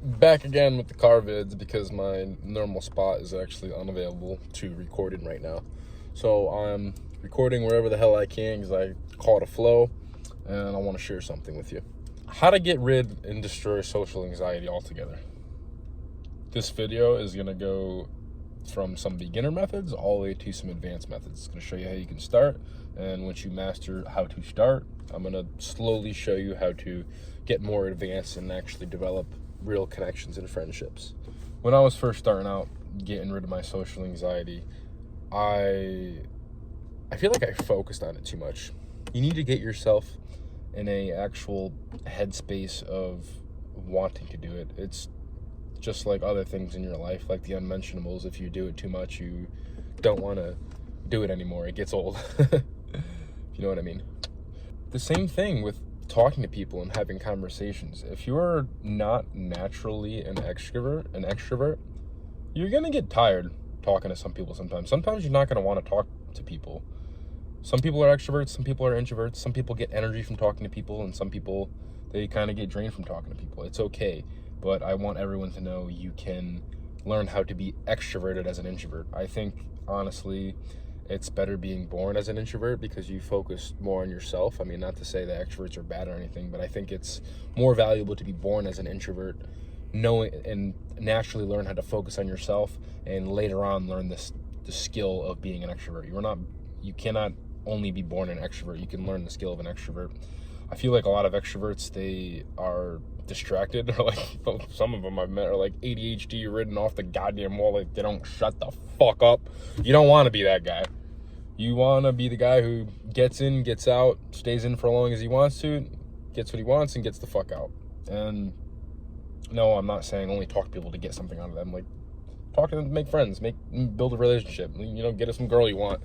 Back again with the car vids because my normal spot is actually unavailable to record in right now. So I'm recording wherever the hell I can because I call it a flow and I want to share something with you. How to get rid and destroy social anxiety altogether. This video is going to go from some beginner methods all the way to some advanced methods. It's going to show you how you can start, and once you master how to start, I'm going to slowly show you how to get more advanced and actually develop real connections and friendships. When I was first starting out getting rid of my social anxiety, I feel like I focused on it too much. You need to get yourself in a actual headspace of wanting to do it. It's just like other things in your life, like the unmentionables. If you do it too much, you don't want to do it anymore. It gets old. If you know what I mean. The same thing with talking to people and having conversations. If you're not naturally an extrovert, you're gonna get tired talking to some people sometimes. Sometimes you're not gonna want to talk to people. Some people are extroverts, some people are introverts, some people get energy from talking to people, and some people, they kind of get drained from talking to people. It's okay, but I want everyone to know you can learn how to be extroverted as an introvert. I think, honestly, it's better being born as an introvert because you focus more on yourself. I mean, not to say that extroverts are bad or anything, but I think it's more valuable to be born as an introvert, knowing and naturally learn how to focus on yourself, and later on learn the skill of being an extrovert. You cannot only be born an extrovert. You can learn the skill of an extrovert. I feel like a lot of extroverts, they are distracted, or like some of them I've met are like ADHD written off the goddamn wall, like they don't shut the fuck up. You don't want to be that guy. You want to be the guy who gets in, gets out, stays in for as long as he wants to, gets what he wants, and gets the fuck out. And no, I'm not saying only talk to people to get something out of them. Like, talk to them, make friends, build a relationship, get some girl you want.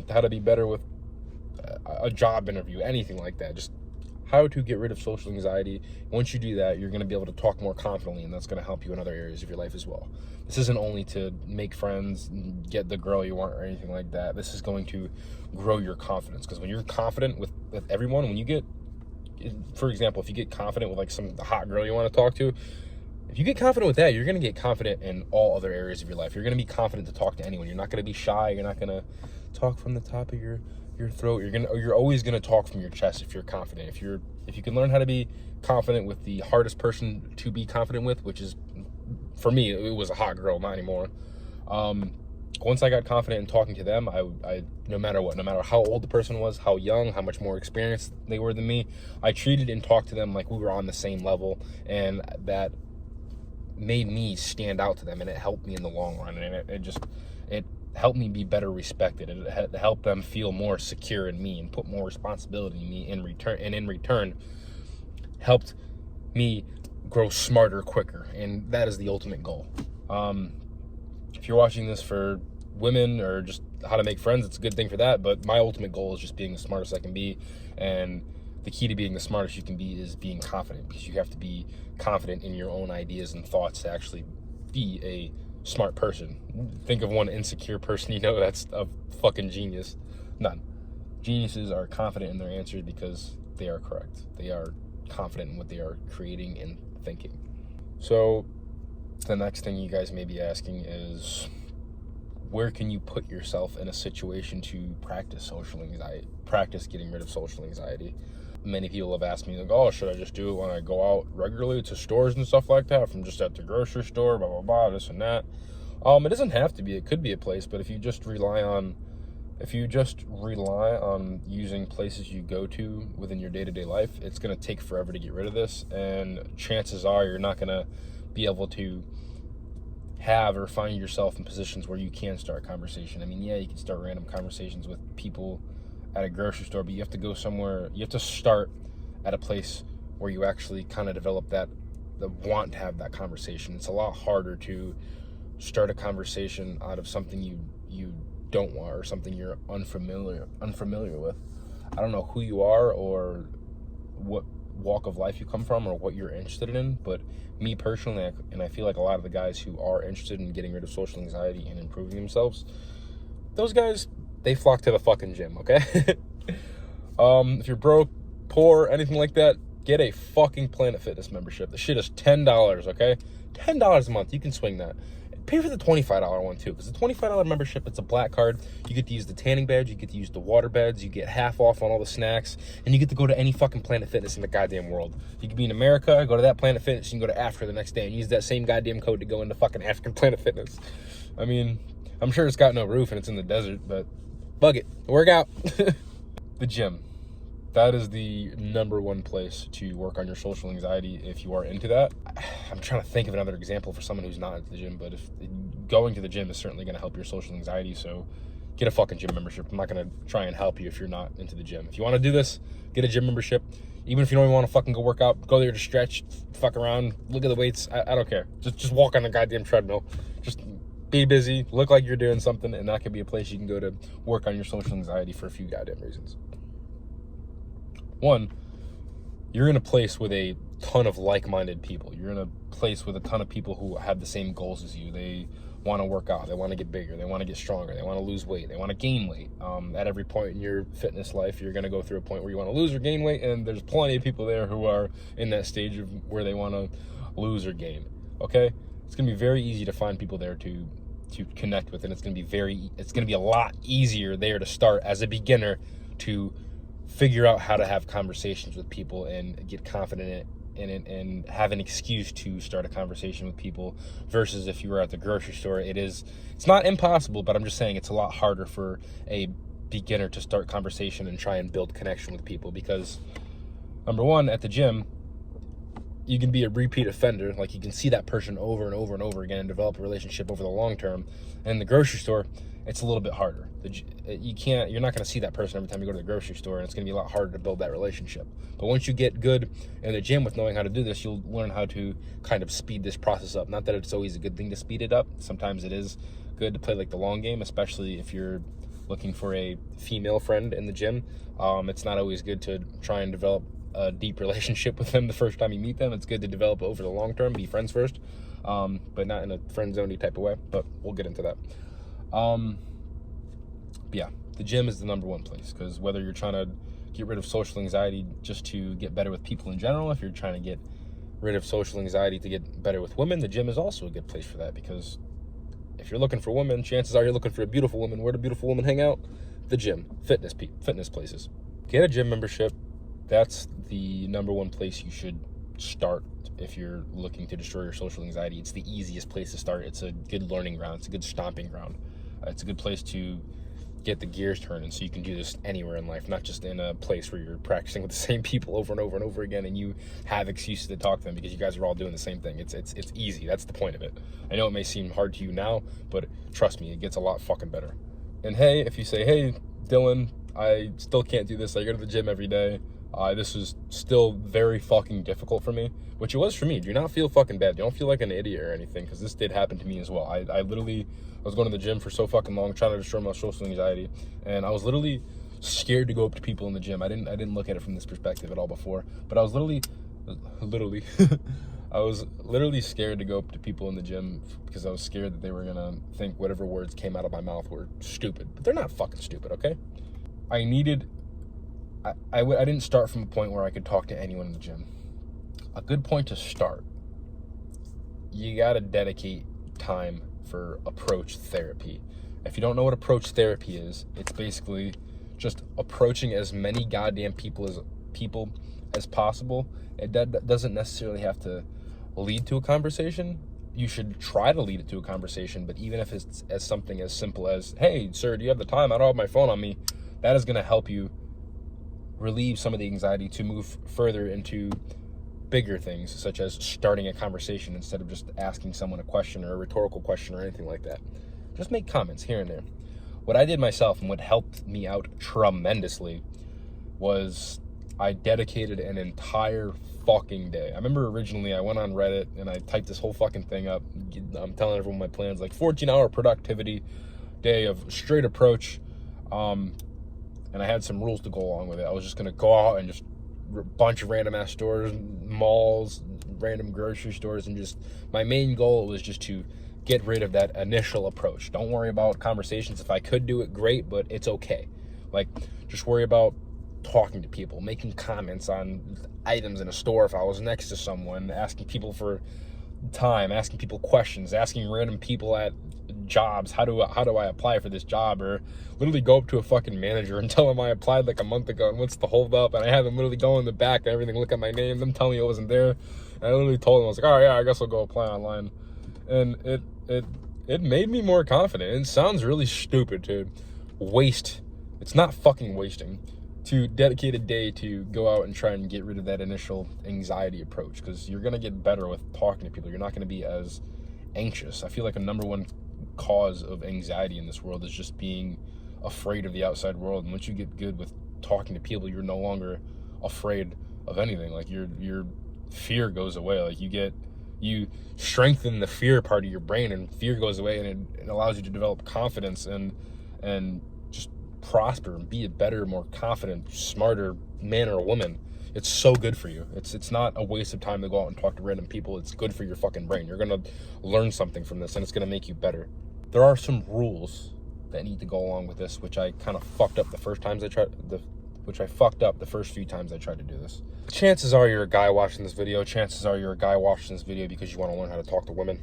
How to be better with a job interview, anything like that. Just how to get rid of social anxiety. Once you do that, you're going to be able to talk more confidently, and that's going to help you in other areas of your life as well. This isn't only to make friends, get the girl you want, or anything like that. This is going to grow your confidence, because when you're confident with everyone, when you get, for example, if you get confident with like some hot girl you want to talk to, if you get confident with that, you're going to get confident in all other areas of your life. You're going to be confident to talk to anyone. You're not going to be shy. You're not going to talk from the top of your throat. You're always going to talk from your chest if you're confident. If you can learn how to be confident with the hardest person to be confident with, which is, for me, it was a hot girl, not anymore. Once I got confident in talking to them, I no matter what, no matter how old the person was, how young, how much more experienced they were than me, I treated and talked to them like we were on the same level, and that made me stand out to them, and it helped me in the long run, and it helped me be better respected. It helped them feel more secure in me and put more responsibility in me in return, and in return helped me grow smarter quicker, and that is the ultimate goal. If you're watching this for women or just how to make friends, it's a good thing for that, but my ultimate goal is just being the smartest I can be, and the key to being the smartest you can be is being confident, because you have to be confident in your own ideas and thoughts to actually be a smart person. Think of one insecure person you know that's a fucking genius. None. Geniuses are confident in their answers because they are correct. They are confident in what they are creating and thinking. So the next thing you guys may be asking is, where can you put yourself in a situation to practice getting rid of social anxiety? Many people have asked me, like, oh, should I just do it when I go out regularly to stores and stuff like that, from just at the grocery store, blah, blah, blah, this and that. It doesn't have to be. It could be a place, but if you just rely on using places you go to within your day-to-day life, it's going to take forever to get rid of this, and chances are you're not going to be able to have or find yourself in positions where you can start a conversation. I mean, yeah, you can start random conversations with people at a grocery store, but you have to go somewhere. You have to start at a place where you actually kind of develop the want to have that conversation. It's a lot harder to start a conversation out of something you don't want, or something you're unfamiliar with. I don't know who you are or what walk of life you come from or what you're interested in, but me personally, and I feel like a lot of the guys who are interested in getting rid of social anxiety and improving themselves, those guys, they flock to the fucking gym, okay? If you're broke, poor, anything like that, Get a fucking Planet Fitness membership. The shit is $10, okay? $10 a month. You can swing that. Pay for the $25 one too, because the $25 membership, it's a black card. You get to use the tanning badge, you get to use the water beds, you get half off on all the snacks, and you get to go to any fucking Planet Fitness in the goddamn world. You can be in America, go to that Planet Fitness, you can go to Africa the next day and use that same goddamn code to go into fucking African Planet Fitness. I mean, I'm sure it's got no roof and it's in the desert, but bug it. Work out. The gym. That is the number one place to work on your social anxiety if you are into that. I'm trying to think of another example for someone who's not into the gym, but if going to the gym is certainly going to help your social anxiety, so get a fucking gym membership. I'm not going to try and help you if you're not into the gym. If you want to do this, get a gym membership. Even if you don't even want to fucking go work out, go there to stretch, fuck around, look at the weights. I don't care. Just walk on the goddamn treadmill. Just be busy, look like you're doing something, and that could be a place you can go to work on your social anxiety for a few goddamn reasons. One, you're in a place with a ton of like-minded people. You're in a place with a ton of people who have the same goals as you. They want to work out. They want to get bigger. They want to get stronger. They want to lose weight. They want to gain weight. At every point in your fitness life, you're going to go through a point where you want to lose or gain weight, and there's plenty of people there who are in that stage of where they want to lose or gain. Okay? It's going to be very easy to find people there to connect with, and it's going to be a lot easier there to start as a beginner to figure out how to have conversations with people and get confident in it and have an excuse to start a conversation with people, versus if you were at the grocery store. It's not impossible, but I'm just saying it's a lot harder for a beginner to start conversation and try and build connection with people, because number one, at the gym, you can be a repeat offender. Like, you can see that person over and over and over again and develop a relationship over the long term. And in the grocery store, it's a little bit harder. You're not going to see that person every time you go to the grocery store, and it's going to be a lot harder to build that relationship. But once you get good in the gym with knowing how to do this, you'll learn how to kind of speed this process up. Not that it's always a good thing to speed it up. Sometimes it is good to play like the long game, especially if you're looking for a female friend in the gym. It's not always good to try and develop a deep relationship with them the first time you meet them. It's good to develop over the long term, be friends first, but not in a friend zone-y type of way, but we'll get into that. Yeah, the gym is the number one place, because whether you're trying to get rid of social anxiety just to get better with people in general, if you're trying to get rid of social anxiety to get better with women, the gym is also a good place for that, because if you're looking for women, chances are you're looking for a beautiful woman. Where do beautiful women hang out? The gym, fitness places. Get a gym membership. That's the number one place you should start if you're looking to destroy your social anxiety. It's the easiest place to start. It's a good learning ground. It's a good stomping ground. It's a good place to get the gears turning, so you can do this anywhere in life, not just in a place where you're practicing with the same people over and over and over again and you have excuses to talk to them because you guys are all doing the same thing. It's easy. That's the point of it. I know it may seem hard to you now, but trust me, it gets a lot fucking better. And hey, if you say, hey, Dylan, I still can't do this. I go to the gym every day. This is still very fucking difficult for me, which it was for me. Do not feel fucking bad. Don't feel like an idiot or anything, because this did happen to me as well. I was going to the gym for so fucking long, trying to destroy my social anxiety, and I was literally scared to go up to people in the gym. I didn't look at it from this perspective at all before, but I was literally I was literally scared to go up to people in the gym because I was scared that they were gonna think whatever words came out of my mouth were stupid. But they're not fucking stupid, okay? I didn't start from a point where I could talk to anyone in the gym. A good point to start, you gotta dedicate time for approach therapy. If you don't know what approach therapy is, it's basically just approaching as many goddamn people as possible. It doesn't necessarily have to lead to a conversation. You should try to lead it to a conversation, but even if it's as something as simple as, hey, sir, do you have the time? I don't have my phone on me. That is gonna help you relieve some of the anxiety to move further into bigger things, such as starting a conversation instead of just asking someone a question or a rhetorical question or anything like that. Just make comments here and there. What I did myself and what helped me out tremendously was I dedicated an entire fucking day. I remember originally I went on Reddit and I typed this whole fucking thing up. I'm telling everyone my plans, like 14-hour productivity day of straight approach. And I had some rules to go along with it. I was just gonna go out and just a bunch of random ass stores, malls, random grocery stores, and just my main goal was just to get rid of that initial approach. Don't worry about conversations. If I could do it, great, but it's okay. Like, just worry about talking to people, making comments on items in a store if I was next to someone, asking people for time, asking people questions, asking random people at jobs, how do I apply for this job, or literally go up to a fucking manager and tell them I applied like a month ago and what's the hold up, and I had them literally go in the back and everything, look at my name, them telling me I wasn't there, and I literally told them, I was like, oh yeah, I guess I'll go apply online. And it made me more confident. It sounds really stupid to waste, it's not fucking wasting, to dedicate a day to go out and try and get rid of that initial anxiety approach, because you're going to get better with talking to people. You're not going to be as anxious. I feel like a number one cause of anxiety in this world is just being afraid of the outside world. And once you get good with talking to people, you're no longer afraid of anything. Like your fear goes away. Like you strengthen the fear part of your brain, and fear goes away, and it allows you to develop confidence and just prosper and be a better, more confident, smarter man or woman. It's so good for you. It's not a waste of time to go out and talk to random people. It's good for your fucking brain. You're gonna learn something from this, and it's gonna make you better. There are some rules that need to go along with this, which I kind of fucked up the first few times I tried to do this. Chances are you're a guy watching this video. Chances are you're a guy watching this video because you want to learn how to talk to women.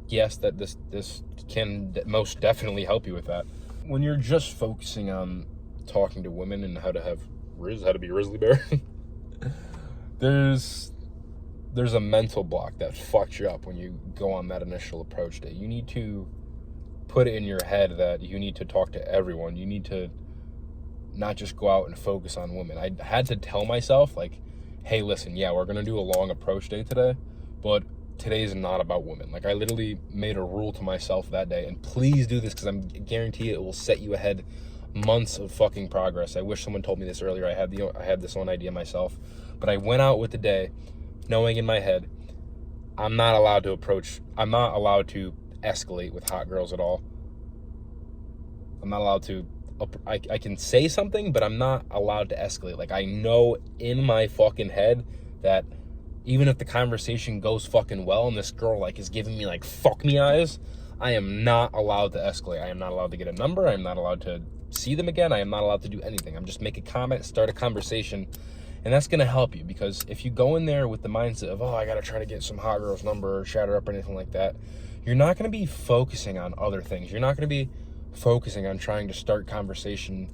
Yes, that this can most definitely help you with that. When you're just focusing on talking to women and how to be a grizzly bear, there's a mental block that fucks you up when you go on that initial approach day. You need to put it in your head that you need to talk to everyone. You need to not just go out and focus on women. I had to tell myself, like, hey, listen, yeah, we're going to do a long approach day today, but today is not about women. Like, I literally made a rule to myself that day, and please do this because I guarantee it will set you ahead months of fucking progress. I wish someone told me this earlier. I had this one idea myself, but I went out with the day knowing in my head I'm not allowed to escalate with hot girls at all. I'm not allowed to. I can say something, but I'm not allowed to escalate. Like, I know in my fucking head that even if the conversation goes fucking well and this girl like is giving me like fuck me eyes, I am not allowed to escalate. I am not allowed to get a number. I am not allowed to see them again. I am not allowed to do anything. I'm just make a comment, start a conversation, and that's gonna help you. Because if you go in there with the mindset of, oh, I gotta try to get some hot girl's number or chat her up or anything like that, you're not gonna be focusing on other things. You're not gonna be focusing on trying to start conversation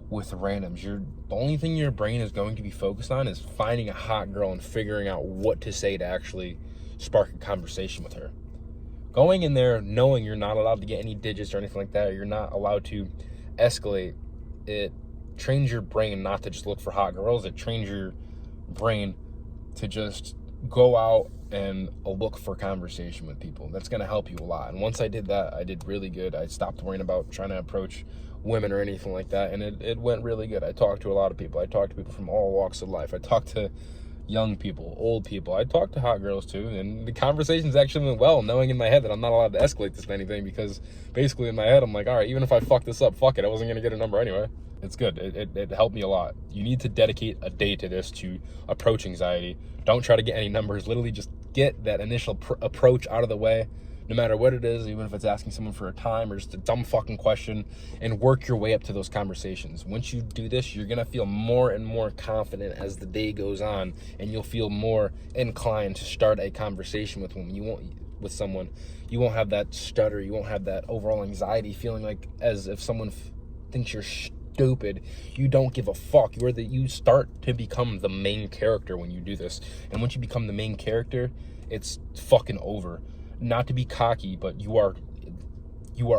with randoms. The only thing your brain is going to be focused on is finding a hot girl and figuring out what to say to actually spark a conversation with her. Going in there knowing you're not allowed to get any digits or anything like that, or you're not allowed to escalate, it trains your brain not to just look for hot girls. It trains your brain to just go out and look for conversation with people. That's going to help you a lot. And once I did that, I did really good. I stopped worrying about trying to approach women or anything like that, and it went really good. I talked to a lot of people. I talked to people from all walks of life. I talked to young people, old people. I talked to hot girls too, and the conversations actually went well, knowing in my head that I'm not allowed to escalate this to anything, because basically in my head I'm like, all right, even if I fuck this up, fuck it, I wasn't going to get a number anyway. It's good. It helped me a lot. You need to dedicate a day to this, to approach anxiety. Don't try to get any numbers. Literally just get that initial approach out of the way, no matter what it is, even if it's asking someone for a time or just a dumb fucking question, and work your way up to those conversations. Once you do this, you're going to feel more and more confident as the day goes on, and you'll feel more inclined to start a conversation with someone. You won't have that stutter. You won't have that overall anxiety, feeling like as if someone thinks you're stupid. You don't give a fuck. You start to become the main character when you do this. And once you become the main character, it's fucking over. Not to be cocky, but you are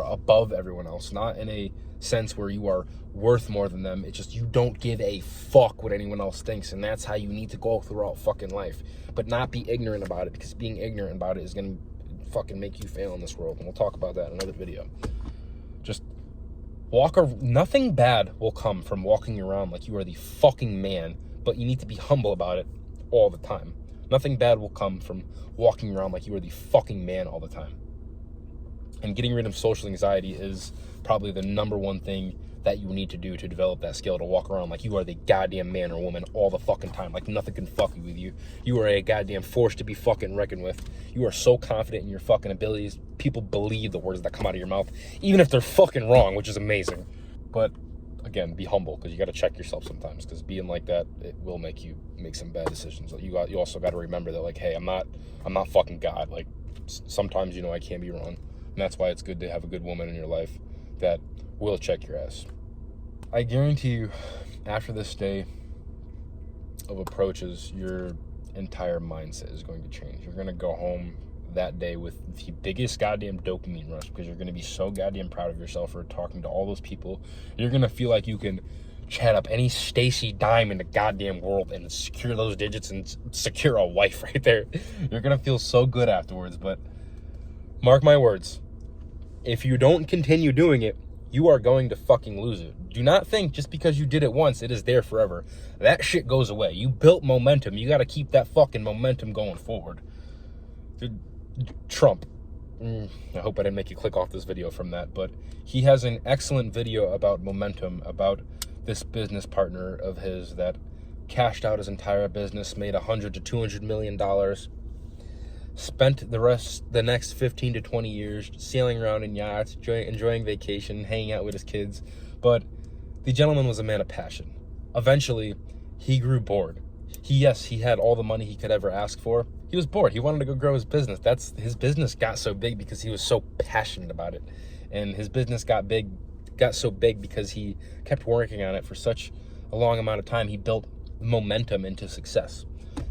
above everyone else. Not in a sense where you are worth more than them. It's just you don't give a fuck what anyone else thinks, and that's how you need to go throughout fucking life. But not be ignorant about it, because being ignorant about it is gonna fucking make you fail in this world. And we'll talk about that in another video. Just nothing bad will come from walking around like you are the fucking man, but you need to be humble about it all the time. Nothing bad will come from walking around like you are the fucking man all the time. And getting rid of social anxiety is probably the number one thing that you need to do to develop that skill, to walk around like you are the goddamn man or woman all the fucking time, like nothing can fuck with you. You are a goddamn force to be fucking reckoned with. You are so confident in your fucking abilities. People believe the words that come out of your mouth, even if they're fucking wrong, which is amazing. But again, be humble, because you got to check yourself sometimes, because being like that, it will make you make some bad decisions. You also got to remember that, like, hey, I'm not fucking God. Like, sometimes, you know, I can be wrong, and that's why it's good to have a good woman in your life that will check your ass. I guarantee you, after this day of approaches, your entire mindset is going to change. You're going to go home that day with the biggest goddamn dopamine rush, because you're going to be so goddamn proud of yourself for talking to all those people. You're going to feel like you can chat up any Stacy dime in the goddamn world and secure those digits and secure a wife right there. You're going to feel so good afterwards. But mark my words, if you don't continue doing it, you are going to fucking lose it. Do not think just because you did it once, it is there forever. That shit goes away. You built momentum. You got to keep that fucking momentum going forward. Dude, Trump. I hope I didn't make you click off this video from that, but he has an excellent video about momentum, about this business partner of his that cashed out his entire business, made $100 to $200 million, spent the next 15 to 20 years sailing around in yachts, enjoying vacation, hanging out with his kids. But the gentleman was a man of passion. Eventually, he grew bored. He had all the money he could ever ask for. He was bored. He wanted to go grow his business. His business got so big because he was so passionate about it. And his business got so big because he kept working on it for such a long amount of time. He built momentum into success.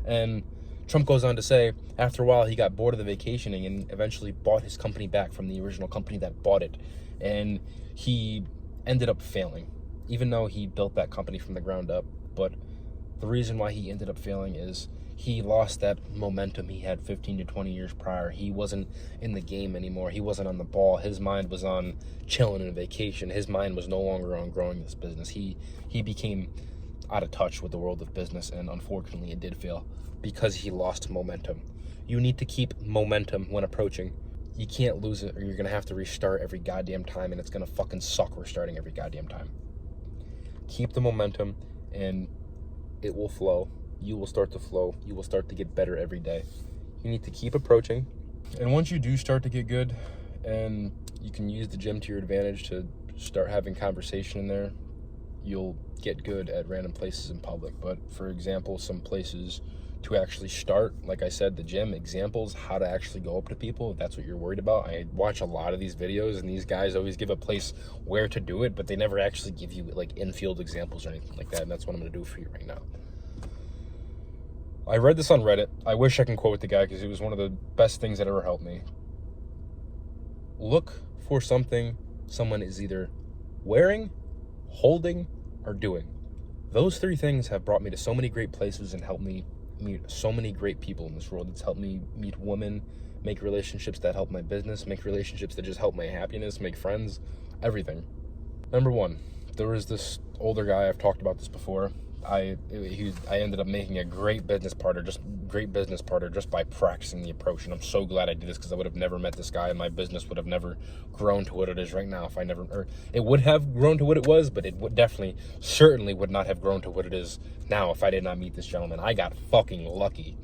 And Trump goes on to say, after a while, he got bored of the vacationing and eventually bought his company back from the original company that bought it. And he ended up failing, even though he built that company from the ground up. But the reason why he ended up failing is he lost that momentum he had 15 to 20 years prior. He wasn't in the game anymore. He wasn't on the ball. His mind was on chilling and vacation. His mind was no longer on growing this business. He became out of touch with the world of business, and unfortunately it did fail because he lost momentum. You need to keep momentum when approaching. You can't lose it, or you're going to have to restart every goddamn time, and it's going to fucking suck restarting every goddamn time. Keep the momentum, and it will flow. You will start to flow. You will start to get better every day. You need to keep approaching. And once you do start to get good, and you can use the gym to your advantage to start having conversation in there, you'll get good at random places in public. But for example, some places to actually start, like I said, the gym, examples, how to actually go up to people, if that's what you're worried about. I watch a lot of these videos, and these guys always give a place where to do it, but they never actually give you like in-field examples or anything like that, and that's what I'm going to do for you right now. I read this on Reddit. I wish I can quote the guy, because it was one of the best things that ever helped me. Look for something someone is either wearing, holding, or doing. Those three things have brought me to so many great places and helped me meet so many great people in this world. It's helped me meet women, make relationships that help my business, make relationships that just help my happiness, make friends, everything. Number one, there was this older guy, I've talked about this before. I ended up making a great business partner just by practicing the approach. And I'm so glad I did this, because I would have never met this guy, and my business would have never grown to what it is right now if I never, or it would have grown to what it was, but it would certainly would not have grown to what it is now if I did not meet this gentleman. I got fucking lucky.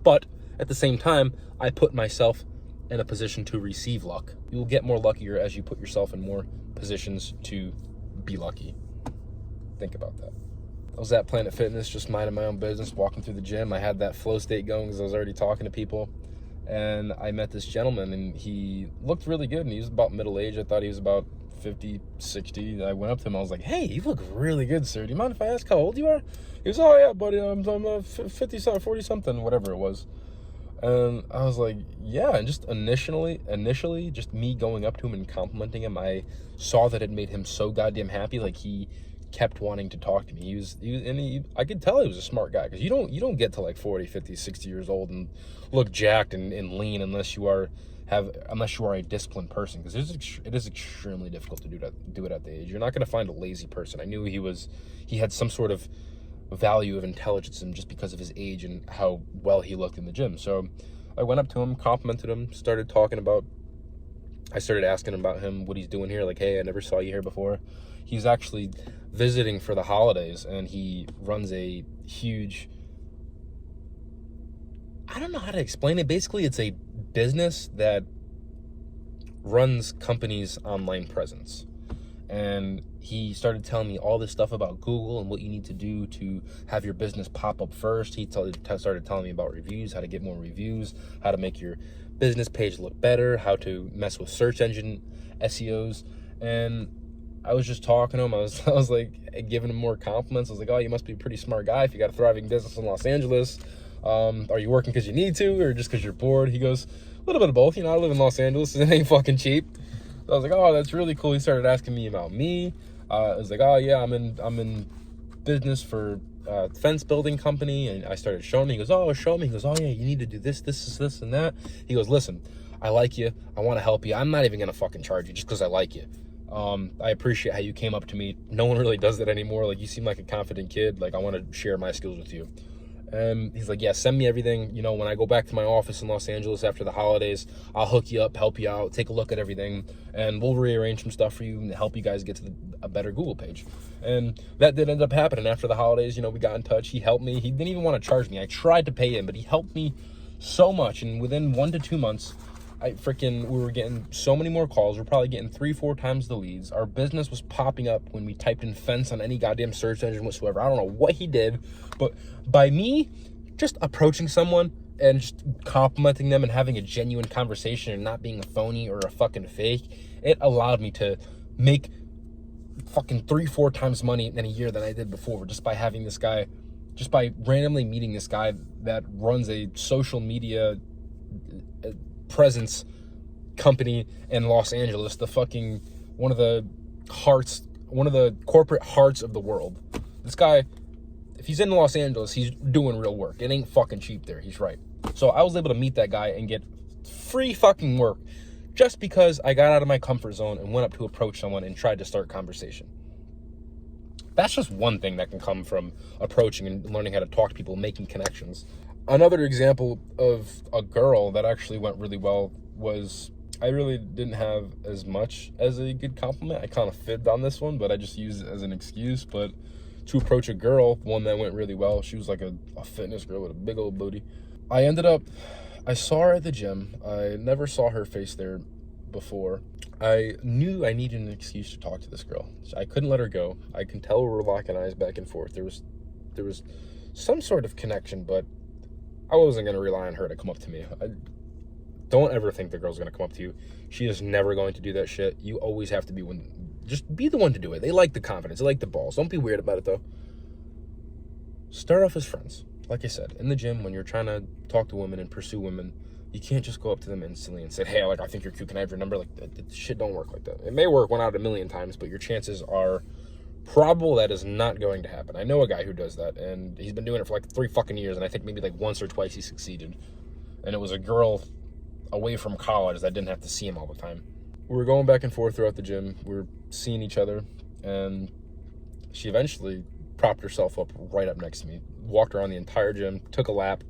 But at the same time, I put myself in a position to receive luck. You will get more luckier as you put yourself in more positions to be lucky. Think about that. I was at Planet Fitness, just minding my own business, walking through the gym. I had that flow state going because I was already talking to people. And I met this gentleman, and he looked really good, and he was about middle age. I thought he was about 50, 60. And I went up to him. I was like, hey, you look really good, sir. Do you mind if I ask how old you are? He was, oh, yeah, buddy, I'm 50-something, 40-something, whatever it was. And I was like, yeah. And just initially, just me going up to him and complimenting him, I saw that it made him so goddamn happy. Like, he kept wanting to talk to me. I could tell he was a smart guy, because you don't get to like 40, 50, 60 years old and look jacked and lean unless you are a disciplined person, because it is extremely difficult to do it at the age. You're not going to find a lazy person. I knew he had some sort of value of intelligence in him just because of his age and how well he looked in the gym. So I went up to him, complimented him, I started asking him about him, what he's doing here. Like, hey, I never saw you here before. He's actually visiting for the holidays, and he runs a huge, I don't know how to explain it. Basically, it's a business that runs companies' online presence. And he started telling me all this stuff about Google and what you need to do to have your business pop up first. He started telling me about reviews, how to get more reviews, how to make your business page look better, how to mess with search engine SEOs. And I was just talking to him. I was like giving him more compliments. I was like, oh, you must be a pretty smart guy if you got a thriving business in Los Angeles. Are you working because you need to, or just because you're bored? He goes, a little bit of both. I live in Los Angeles and it ain't fucking cheap. So I was like, oh, that's really cool. He started asking me about me. I was like, oh yeah, I'm in business for a fence building company. And I started showing him. He goes, oh, show me. He goes, oh yeah, you need to do this, and that. He goes, listen, I like you. I want to help you. I'm not even gonna fucking charge you just because I like you. I appreciate how you came up to me. No one really does that anymore. Like, you seem like a confident kid. Like, I want to share my skills with you. And he's like, yeah, send me everything. When I go back to my office in Los Angeles after the holidays, I'll hook you up, help you out, take a look at everything, and we'll rearrange some stuff for you and help you guys get to a better Google page. And that did end up happening after the holidays. We got in touch. He helped me. He didn't even want to charge me. I tried to pay him, but he helped me so much. And within 1 to 2 months, we were getting so many more calls. We're probably getting 3-4 times the leads. Our business was popping up when we typed in fence on any goddamn search engine whatsoever. I don't know what he did, but by me just approaching someone and just complimenting them and having a genuine conversation and not being a phony or a fucking fake, it allowed me to make fucking 3-4 times money in a year than I did before, just by having this guy, just by randomly meeting this guy that runs a social media presence company in Los Angeles, the fucking one of the corporate hearts of the world. This guy, if he's in Los Angeles, he's doing real work. It ain't fucking cheap there. He's right. So I was able to meet that guy and get free fucking work just because I got out of my comfort zone and went up to approach someone and tried to start conversation. That's just one thing that can come from approaching and learning how to talk to people, making connections. Another example of a girl that actually went really well was, I really didn't have as much as a good compliment. I kind of fibbed on this one, but I just used it as an excuse. But to approach a girl, one that went really well, she was like a fitness girl with a big old booty. I saw her at the gym. I never saw her face there before. I knew I needed an excuse to talk to this girl. So I couldn't let her go. I can tell we were locking eyes back and forth. There was some sort of connection, but I wasn't going to rely on her to come up to me. Don't ever think the girl's going to come up to you. She is never going to do that shit. You always have to just be the one to do it. They like the confidence. They like the balls. Don't be weird about it, though. Start off as friends. Like I said, in the gym, when you're trying to talk to women and pursue women, you can't just go up to them instantly and say, hey, I think you're cute. Can I have your number? Shit don't work like that. It may work 1 out of 1,000,000 times, but your chances are probable that is not going to happen. I know a guy who does that, and he's been doing it for 3 fucking years, and I think maybe once or twice he succeeded. And it was a girl away from college that didn't have to see him all the time. We were going back and forth throughout the gym. We were seeing each other, and she eventually propped herself up right up next to me, walked around the entire gym, took a lap,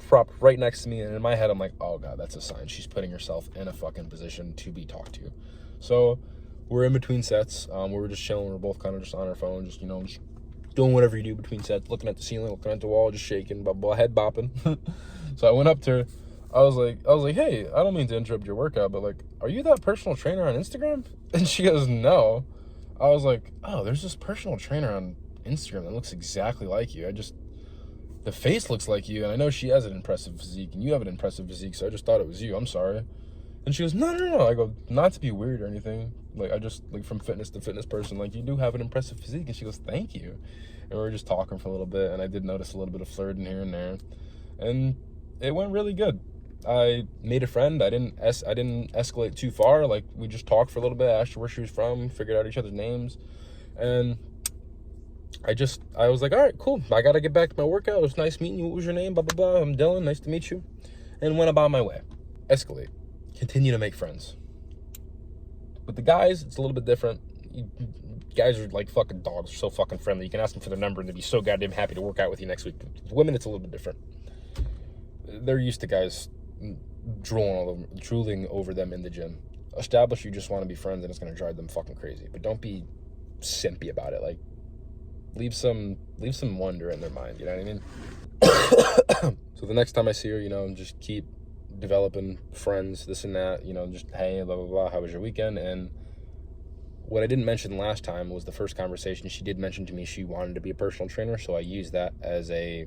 propped right next to me, and in my head I'm like, oh god, that's a sign. She's putting herself in a fucking position to be talked to. So we're in between sets. We were just chilling. We were both kind of just on our phone, just doing whatever you do between sets, looking at the ceiling, looking at the wall, just shaking, head bopping. So I went up to her. I was like, hey, I don't mean to interrupt your workout, but are you that personal trainer on Instagram? And she goes, no. I was like, oh, there's this personal trainer on Instagram that looks exactly like you. The face looks like you, and I know she has an impressive physique, and you have an impressive physique, so I just thought it was you. I'm sorry. And she goes, no. I go, not to be weird or anything. I just, from fitness to fitness person, you do have an impressive physique. And she goes, thank you. And we were just talking for a little bit, and I did notice a little bit of flirting here and there. And it went really good. I made a friend. I didn't escalate too far. We just talked for a little bit, asked her where she was from, figured out each other's names. And I was like, all right, cool. I got to get back to my workout. It was nice meeting you. What was your name? Blah, blah, blah. I'm Dylan. Nice to meet you. And went about my way. Escalate. Continue to make friends. With the guys, it's a little bit different. Guys are like fucking dogs. They're so fucking friendly. You can ask them for their number and they'll be so goddamn happy to work out with you next week. With women, it's a little bit different. They're used to guys drooling over them in the gym. Establish you just want to be friends and it's going to drive them fucking crazy. But don't be simpy about it. Leave some wonder in their mind, you know what I mean? So the next time I see her, just keep developing friends, this and that, just hey, blah, blah, blah, how was your weekend? And what I didn't mention last time was the first conversation. She did mention to me she wanted to be a personal trainer, so I used that as a...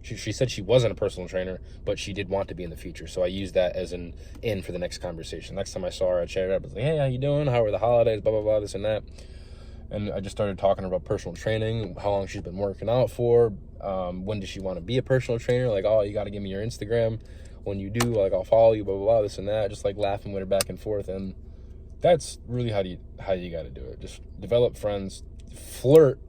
She said she wasn't a personal trainer, but she did want to be in the future. So I used that as an in for the next conversation. Next time I saw her, I chatted up. I was like, hey, how you doing? How are the holidays? Blah, blah, blah, this and that. And I just started talking about personal training, how long she's been working out for, when does she want to be a personal trainer? Like, oh, you got to give me your Instagram. When you do, like, I'll follow you, blah, blah, blah, this and that. Just, like, laughing with her back and forth. And that's really how you got to do it. Just develop friends, flirt,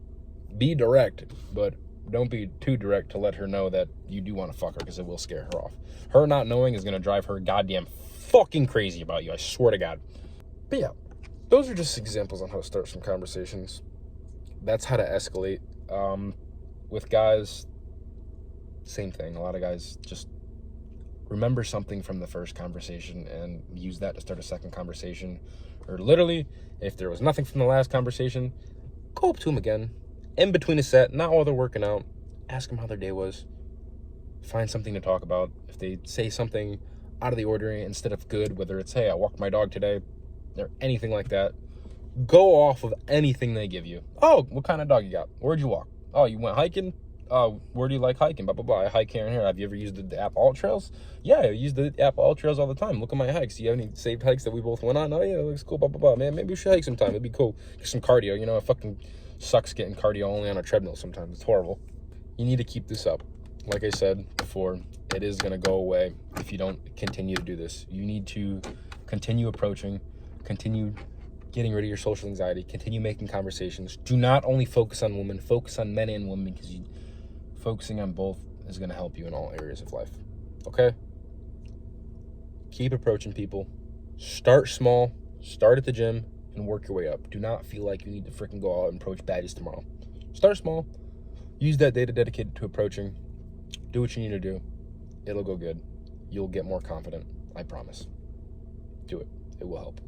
be direct, but don't be too direct to let her know that you do want to fuck her, because it will scare her off. Her not knowing is going to drive her goddamn fucking crazy about you, I swear to God. But yeah, those are just examples on how to start some conversations. That's how to escalate. With guys, same thing. A lot of guys just remember something from the first conversation and use that to start a second conversation. Or literally, if there was nothing from the last conversation, go up to them again. In between a set, not while they're working out, ask them how their day was. Find something to talk about. If they say something out of the ordinary instead of good, whether it's, hey, I walked my dog today, or anything like that, go off of anything they give you. Oh, what kind of dog you got? Where'd you walk? Oh, you went hiking? Where do you like hiking? Blah, blah, blah. I hike here and here. Have you ever used the app Alt Trails? Yeah, I use the app Alt Trails all the time. Look at my hikes. Do you have any saved hikes that we both went on? Oh, yeah, it looks cool, blah, blah, blah. Man, maybe we should hike sometime. It'd be cool. Get some cardio. You know, it fucking sucks getting cardio only on a treadmill sometimes. It's horrible. You need to keep this up. Like I said before, it is going to go away if you don't continue to do this. You need to continue approaching, continue getting rid of your social anxiety, continue making conversations. Do not only focus on women, focus on men and women, because focusing on both is going to help you in all areas of life. Okay? Keep approaching people. Start small. Start at the gym and work your way up. Do not feel like you need to freaking go out and approach baddies tomorrow. Start small. Use that day to dedicate it to approaching. Do what you need to do. It'll go good. You'll get more confident. I promise. Do it. It will help.